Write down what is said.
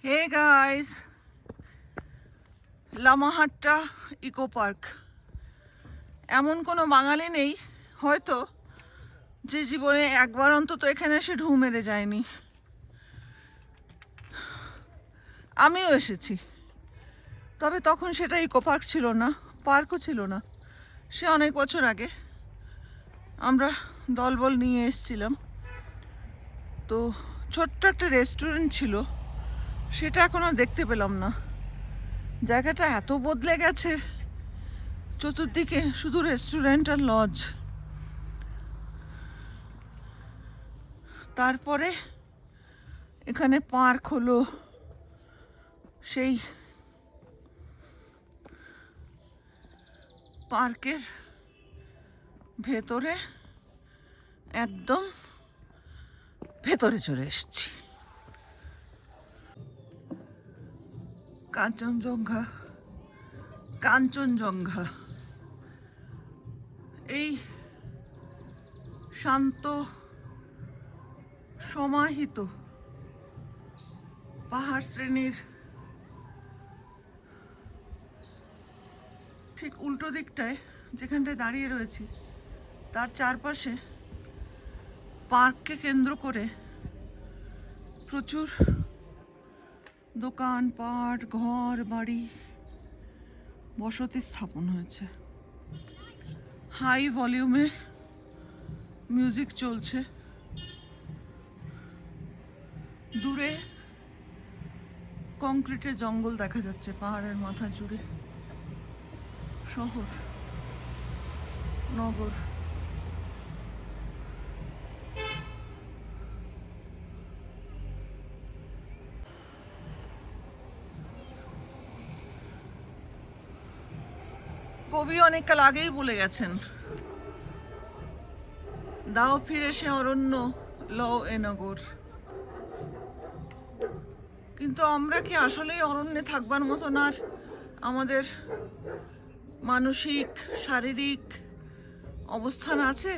হে guys, Lamahatta eco park. এমন কোনো বাঙালি নেই হয়তো যে জীবনে একবার অন্তত এখানে এসে ঢু মেরে যায়নি। আমিও এসেছি, তবে তখন সেটা ইকো পার্ক ছিল না, পার্কও ছিল না। সে অনেক বছর আগে আমরা দলবল নিয়ে এসেছিলাম। তো ছোট্ট একটা রেস্টুরেন্ট ছিল, সেটা এখন আর দেখতে পেলাম না। জায়গাটা এত বদলে গেছে, চতুর্দিকে শুধু রেস্টুরেন্ট আর লজ। তারপরে এখানে পার্ক হলো, সেই পার্কের ভেতরে একদম ভেতরে চলে এসেছি। কাঞ্চনজঙ্ঘা, কাঞ্চনজঙ্ঘা, এই শান্ত সমাহিত পাহাড় শ্রেণীর ঠিক উল্টো দিকটায় যেখানটায় দাঁড়িয়ে রয়েছি, তার চারপাশে পার্ককে কেন্দ্র করে প্রচুর দোকানপাট, ঘর বাড়ি, বসতি স্থাপন হয়েছে। হাই ভলিউমে মিউজিক চলছে। দূরে কংক্রিটের জঙ্গল দেখা যাচ্ছে পাহাড়ের মাথা জুড়ে। শহর, নগর। কবি অনেককাল আগেই বলে গেছেন, দাও ফিরে সে অরণ্য, লও এ নগর। কিন্তু আমরা কি আসলেই অরণ্যে থাকবার মতন আর আমাদের মানসিক শারীরিক অবস্থান আছে?